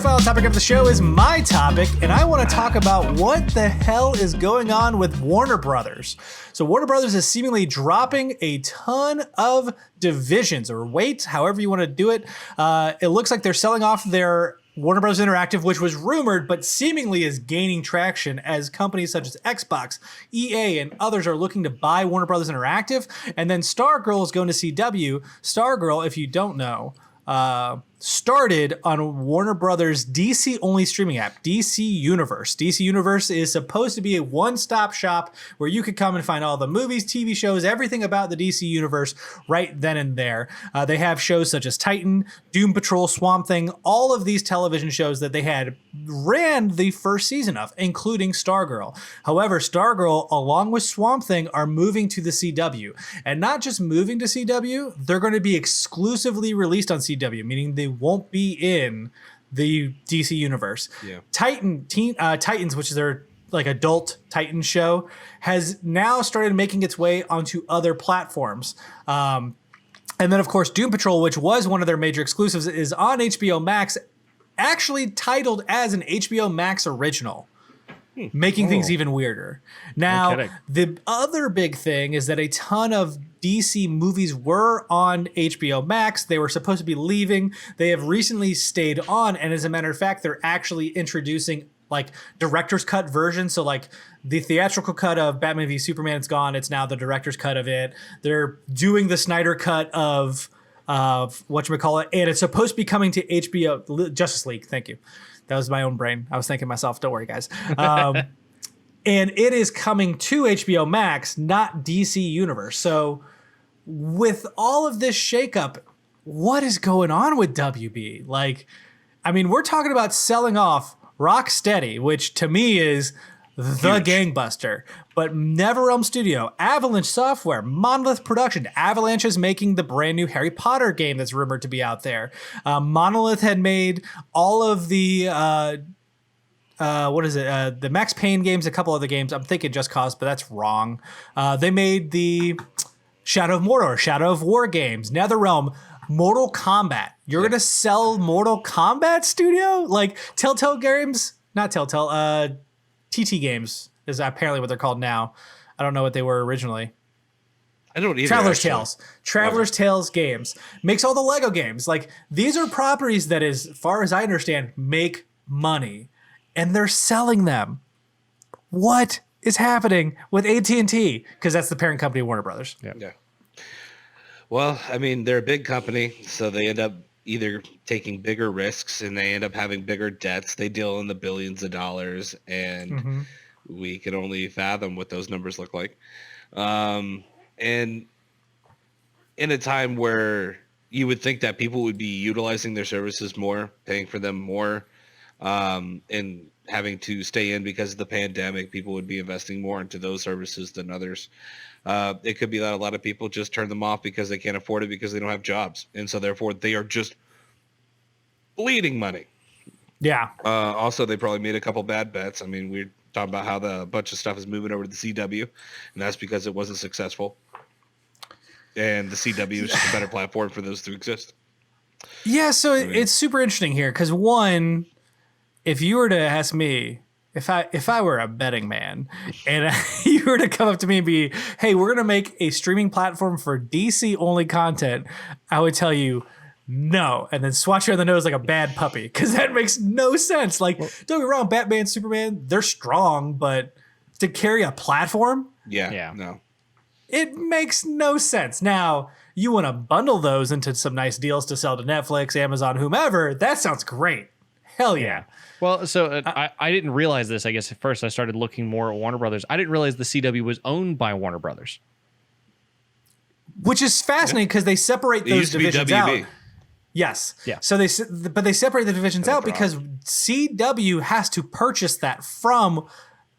final topic of the show is my topic, and I want to talk about what the hell is going on with Warner Brothers. So Warner Brothers is seemingly dropping a ton of divisions or weight, however you want to do it. It looks like they're selling off their Warner Bros. Interactive, which was rumored, but seemingly is gaining traction as companies such as Xbox, EA, and others are looking to buy Warner Bros. Interactive. And then Stargirl is going to CW. Stargirl, if you don't know, started on Warner Brothers DC only streaming app, DC Universe. DC Universe is supposed to be a one-stop shop where you could come and find all the movies, TV shows, everything about the DC Universe right then and there. They have shows such as Titan, Doom Patrol, Swamp Thing, all of these television shows that they had ran the first season of, including Stargirl. However, Stargirl, along with Swamp Thing, are moving to the CW. And not just moving to CW, they're going to be exclusively released on CW, meaning they won't be in the DC universe. Yeah. Titans, which is their like adult Titan show, has now started making its way onto other platforms. And then, of course, Doom Patrol, which was one of their major exclusives, is on HBO Max, actually titled as an HBO Max original. Making things even weirder. Now, the other big thing is that a ton of DC movies were on HBO Max. They were supposed to be leaving. They have recently stayed on. And as a matter of fact, they're actually introducing like director's cut versions. So like the theatrical cut of Batman v Superman is gone. It's now the director's cut of it. They're doing the Snyder cut of whatchamacallit. And it's supposed to be coming to HBO Justice League. Thank you. That was my own brain. I was thinking myself, don't worry, guys. And it is coming to HBO Max, not DC Universe. So with all of this shakeup, what is going on with WB? Like, I mean, we're talking about selling off Rocksteady, which to me is the gangbuster, but NetherRealm Studio, Avalanche Software, Monolith Production. Avalanche is making the brand new Harry Potter game that's rumored to be out there. Monolith had made all of the the Max Payne games, a couple other games. I'm thinking Just Cause, but that's wrong. They made the Shadow of Mordor, Shadow of War games, NetherRealm, Mortal Kombat. You're gonna sell Mortal Kombat Studio? Like Telltale Games, not Telltale, TT Games is apparently what they're called now. I don't know what they were originally. I don't either. Traveler's Tales games. Makes all the Lego games. Like, these are properties that, as far as I understand, make money. And they're selling them. What is happening with at&t? Because that's the parent company of Warner Brothers. Yeah. Well, I mean, they're a big company, so they end up either taking bigger risks and they end up having bigger debts. They deal in the billions of dollars, and we can only fathom what those numbers look like. And in a time where you would think that people would be utilizing their services more, paying for them more, and having to stay in because of the pandemic, people would be investing more into those services than others. It could be that a lot of people just turn them off because they can't afford it because they don't have jobs. And so therefore they are just bleeding money. Yeah. Also, they probably made a couple bad bets. I mean, we're talking about how a bunch of stuff is moving over to the CW, and that's because it wasn't successful. And the CW is just a better platform for those to exist. Yeah, so it's super interesting here because, one, if you were to ask me, if I were a betting man and you were to come up to me and be, hey, we're going to make a streaming platform for DC only content, I would tell you no, and then swat you on the nose like a bad puppy, because that makes no sense. Like, don't get me wrong, Batman, Superman, they're strong, but to carry a platform? No. It makes no sense. Now, you want to bundle those into some nice deals to sell to Netflix, Amazon, whomever, that sounds great. Hell yeah. Well, so I didn't realize this. I guess at first I started looking more at Warner Brothers. I didn't realize the CW was owned by Warner Brothers. Which is fascinating because they separate those divisions out. Yes. Yeah. So they separate the divisions out because CW has to purchase that from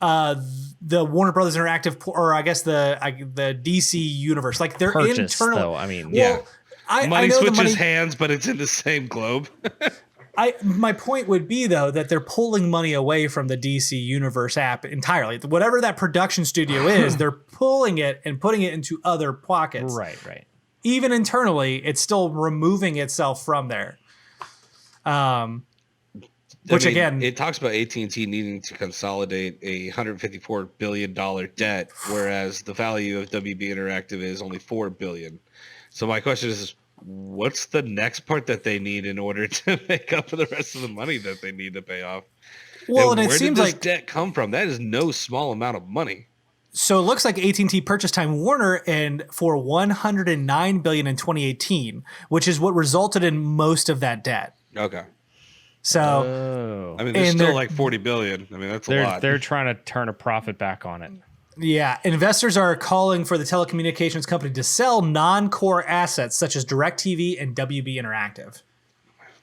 the Warner Brothers Interactive, or I guess the DC universe. Like, they're internal. Though, I mean, money switches hands, but it's in the same globe. My point would be, though, that they're pulling money away from the DC Universe app entirely. Whatever that production studio is, they're pulling it and putting it into other pockets. Right. Even internally, it's still removing itself from there. Which again, it talks about AT&T needing to consolidate a $154 billion debt, whereas the value of WB Interactive is only $4 billion. So my question is, what's the next part that they need in order to make up for the rest of the money that they need to pay off? well, and it where did seems this like debt come from? That is no small amount of money. so. It looks like AT&T purchased Time Warner and for $109 billion in 2018, which is what resulted in most of that debt. Okay. So, I mean, there's and still they're- like 40 billion. I mean, that's a lot. They're trying to turn a profit back on it. yeah, investors are calling for the telecommunications company to sell non-core assets such as DirecTV and WB Interactive.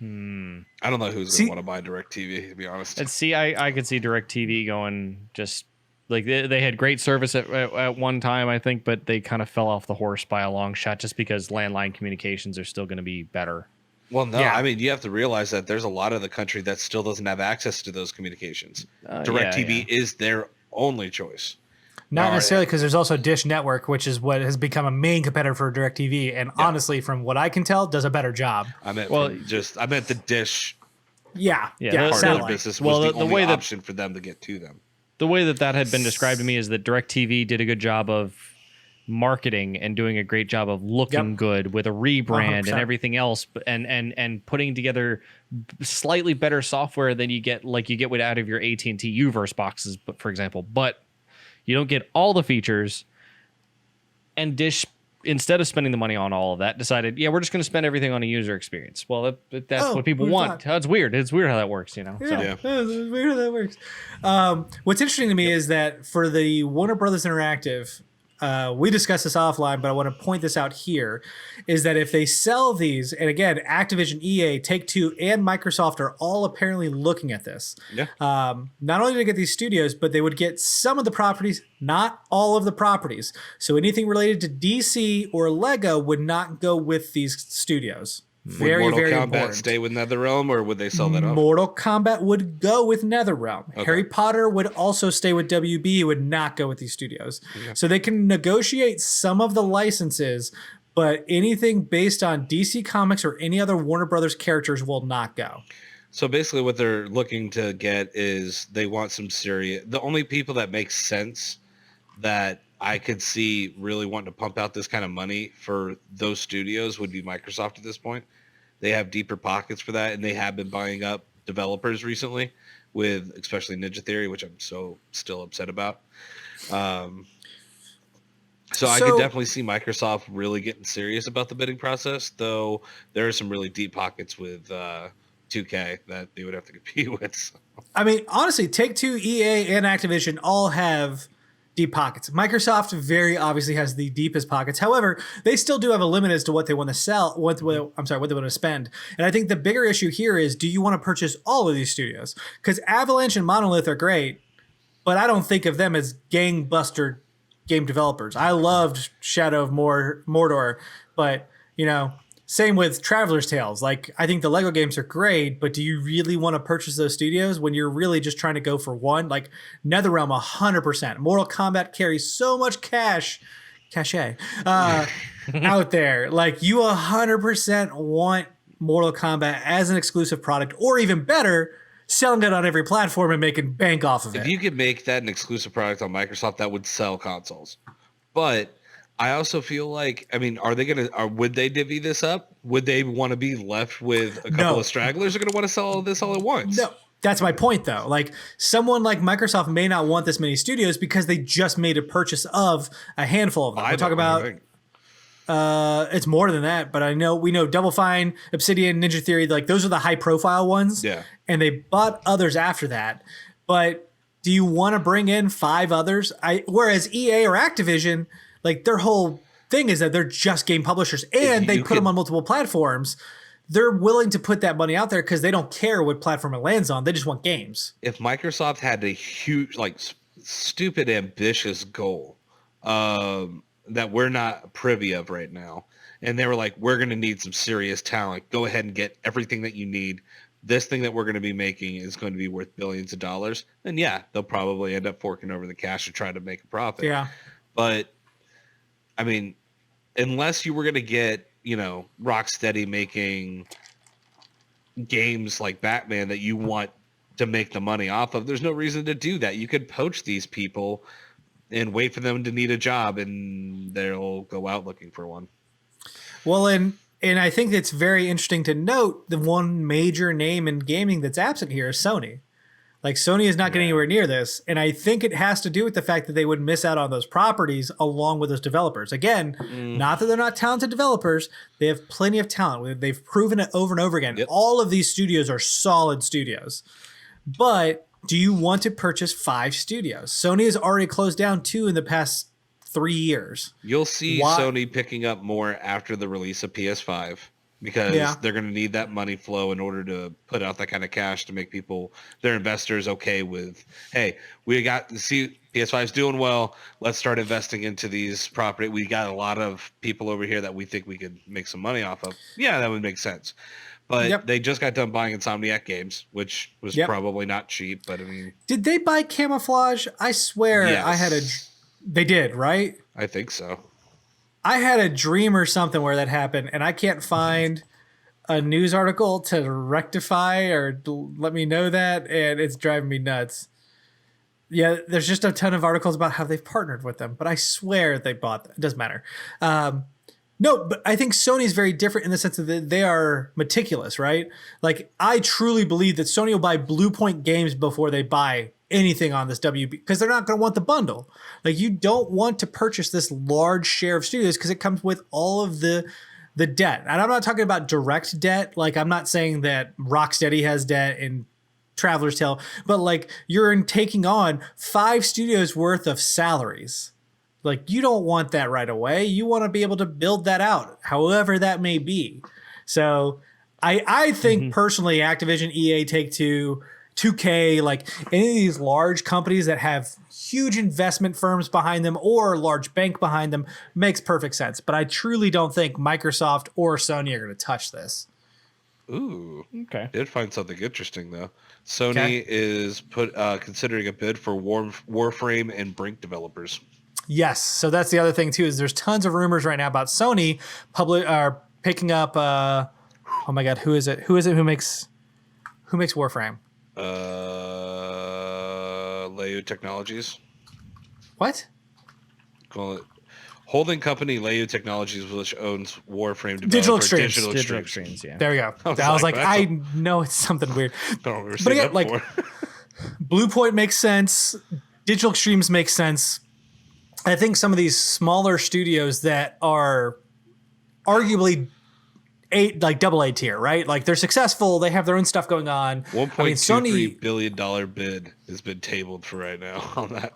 I don't know who's going to want to buy DirecTV, to be honest. And see, I could see DirecTV going just like they had great service at one time, I think, but they kind of fell off the horse by a long shot just because landline communications are still going to be better. Well, no, Yeah. I mean, you have to realize that there's a lot of the country that still doesn't have access to those communications. DirecTV is their only choice. Not necessarily, because there's also Dish Network, which is what has become a main competitor for DirecTV, and honestly, from what I can tell, does a better job. I meant the Dish Yeah, Yeah, yeah, the- part of satellite. their business Well, was the the only way that- option for them to get to them. The way that had been described to me is that DirecTV did a good job of marketing and doing a great job of looking good with a rebrand 100%. and everything else, and putting together slightly better software than you get with out of your AT&T Uverse boxes, but for example, but you don't get all the features. And Dish, instead of spending the money on all of that, decided, we're just going to spend everything on a user experience. Well, that's what people want. It's weird. It's weird how that works, Yeah, So. it's weird how that works. What's interesting to me is that for the Warner Brothers Interactive, we discussed this offline, but I want to point this out here, is that if they sell these, and again, Activision, EA, Take-Two, and Microsoft are all apparently looking at this. Yeah. Not only do they get these studios, but they would get some of the properties, not all of the properties. So anything related to DC or Lego would not go with these studios. Very, would Mortal very Kombat important. stay with NetherRealm, or would they sell that off? Mortal Kombat would go with NetherRealm. Harry Potter would also stay with WB. It would not go with these studios. So they can negotiate some of the licenses, but anything based on DC Comics or any other Warner Brothers characters will not go. So basically what they're looking to get is they want some serious... The only people that make sense that I could see really wanting to pump out this kind of money for those studios would be Microsoft at this point. They have deeper pockets for that, and they have been buying up developers recently, with especially Ninja Theory, which I'm so still upset about. So I could definitely see Microsoft really getting serious about the bidding process, though there are some really deep pockets with 2K that they would have to compete with. So. I mean, honestly, Take-Two, EA, and Activision all have deep pockets. Microsoft very obviously has the deepest pockets. However, they still do have a limit as to what they want to sell, what they want to spend. And I think the bigger issue here is, do you want to purchase all of these studios? Because Avalanche and Monolith are great, but I don't think of them as gangbuster game developers. I loved Shadow of Mordor, but same with Traveler's Tales. Like, I think the Lego games are great, but do you really want to purchase those studios when you're really just trying to go for one? Like, NetherRealm, 100%. Mortal Kombat carries so much cachet out there. Like, you 100% want Mortal Kombat as an exclusive product, or even better, selling it on every platform and making bank off of it. If you could make that an exclusive product on Microsoft, that would sell consoles. But I also feel like, I mean, would they divvy this up? Would they want to be left with a couple of stragglers who are going to want to sell all this all at once? No, that's my point, though. Like, someone like Microsoft may not want this many studios because they just made a purchase of a handful of them. We're talking about it's more than that, but we know Double Fine, Obsidian, Ninja Theory, like those are the high profile ones. Yeah. And they bought others after that. But do you want to bring in 5 others? Whereas EA or Activision, like, their whole thing is that they're just game publishers and they put them on multiple platforms. They're willing to put that money out there because they don't care what platform it lands on. They just want games. If Microsoft had a huge, like, stupid, ambitious goal that we're not privy of right now, and they were like, we're going to need some serious talent. Go ahead and get everything that you need. This thing that we're going to be making is going to be worth billions of dollars. Then, yeah, they'll probably end up forking over the cash to try to make a profit. Yeah. But I mean, unless you were going to get, Rocksteady making games like Batman that you want to make the money off of. There's no reason to do that. You could poach these people and wait for them to need a job, and they'll go out looking for one. Well, and I think it's very interesting to note the one major name in gaming that's absent here is Sony. Like, Sony is not getting anywhere near this, and I think it has to do with the fact that they would miss out on those properties along with those developers. Again, not that they're not talented developers. They have plenty of talent. They've proven it over and over again. Yep. All of these studios are solid studios. But do you want to purchase 5 studios? Sony has already closed down 2 in the past 3 years. You'll see Sony picking up more after the release of PS5 because they're going to need that money flow in order to put out that kind of cash to make their investors okay with, hey, we got to see PS5's doing well. Let's start investing into these property. We got a lot of people over here that we think we could make some money off of. Yeah, that would make sense. But they just got done buying Insomniac Games, which was probably not cheap. But I mean, did they buy Camouflage? I swear they did, right? I think so. I had a dream or something where that happened, and I can't find a news article to rectify or let me know that, and it's driving me nuts. Yeah, there's just a ton of articles about how they've partnered with them, but I swear they bought them. It doesn't matter. No, but I think Sony's very different in the sense that they are meticulous, right? Like, I truly believe that Sony will buy Blue Point games before they buy anything on this WB, because they're not going to want the bundle. Like, you don't want to purchase this large share of studios because it comes with all of the debt. And I'm not talking about direct debt. Like, I'm not saying that Rocksteady has debt and Traveler's Tale, but like, you're taking on 5 studios worth of salaries. Like, you don't want that right away. You want to be able to build that out, however that may be. So I think personally, Activision, EA, Take-Two, 2K, like any of these large companies that have huge investment firms behind them or large bank behind them makes perfect sense. But I truly don't think Microsoft or Sony are going to touch this. Ooh, okay. Did find something interesting though. Sony is considering a bid for Warframe and Brink developers. Yes, so that's the other thing too. Is there's tons of rumors right now about Sony picking up. Oh my God, who is it? Who makes Warframe? Layu Technologies. What? Call it holding company Layu Technologies, which owns Warframe Digital developer Extremes. Digital Extremes, yeah. There we go. I was like, I know it's something weird. But again, like, Blue Point makes sense. Digital Extremes makes sense. I think some of these smaller studios that are arguably double A tier, right? Like, they're successful. They have their own stuff going on. $1.23 billion bid has been tabled for right now on that.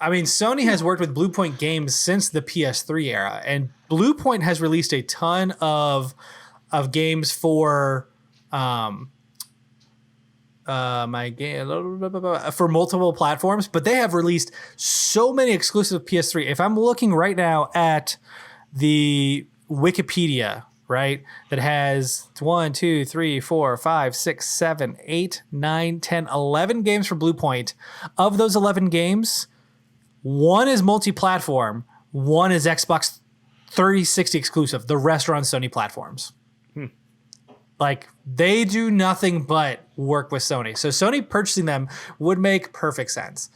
I mean, Sony has worked with Blue Point Games since the PS3 era, and Blue Point has released a ton of games for for multiple platforms, but they have released so many exclusive PS3. If I'm looking right now at the Wikipedia, right, that has 1, 2, 3, 4, 5, 6, 7, 8, 9, 10, 11 games for Blue Point. Of those 11 games, 1 is multi-platform, 1 is Xbox 360 exclusive. The rest are on Sony platforms. Like, they do nothing but work with Sony. So Sony purchasing them would make perfect sense.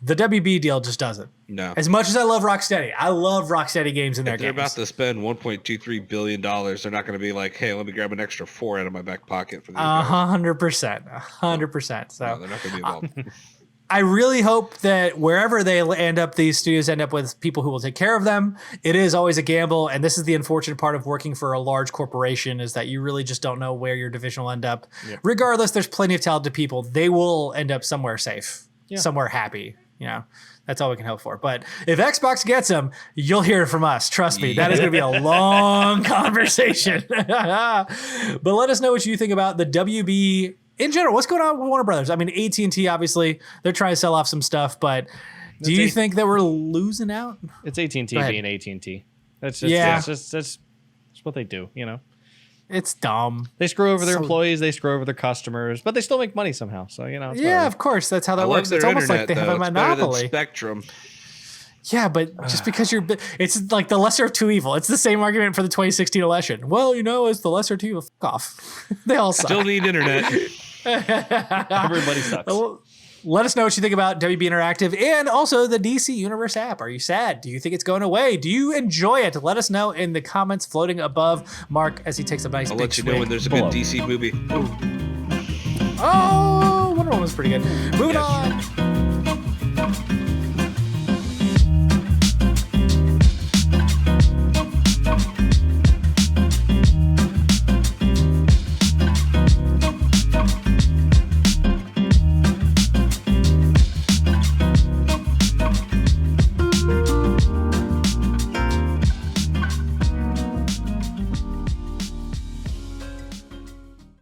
The WB deal just doesn't. No. As much as I love Rocksteady, I love Rocksteady games in their games. They're about to spend $1.23 billion. They're not going to be like, hey, let me grab an extra 4 out of my back pocket for these guys. 100%. 100%. So no, they're not going to be involved. I really hope that wherever they end up, these studios end up with people who will take care of them. It is always a gamble, and this is the unfortunate part of working for a large corporation, is that you really just don't know where your division will end up. Yep. Regardless, there's plenty of talented people. They will end up somewhere safe, somewhere happy. You know, that's all we can hope for. But if Xbox gets them, you'll hear it from us. Trust me, that is going to be a long conversation. But let us know what you think about the WB in general. What's going on with Warner Brothers? I mean, AT&T, obviously, they're trying to sell off some stuff, but do you think that we're losing out? It's AT&T being AT&T. That's just that's what they do, you know? It's dumb. They screw over their employees, they screw over their customers, but they still make money somehow. So, you know. Of course. That's how that works. It's almost like they have a monopoly. Spectrum. Yeah, but just because it's like the lesser of two evil. It's the same argument for the 2016 election. Well, you know, it's the lesser of two evil. Fuck off. They all suck. Still need internet. Everybody sucks. Well, let us know what you think about WB Interactive and also the DC Universe app. Are you sad? Do you think it's going away? Do you enjoy it? Let us know in the comments floating above Mark as he takes a nice I'll big let you swig. know when there's a Below. good DC movie. Oh, Wonder Woman was pretty good. Moving Yes. on.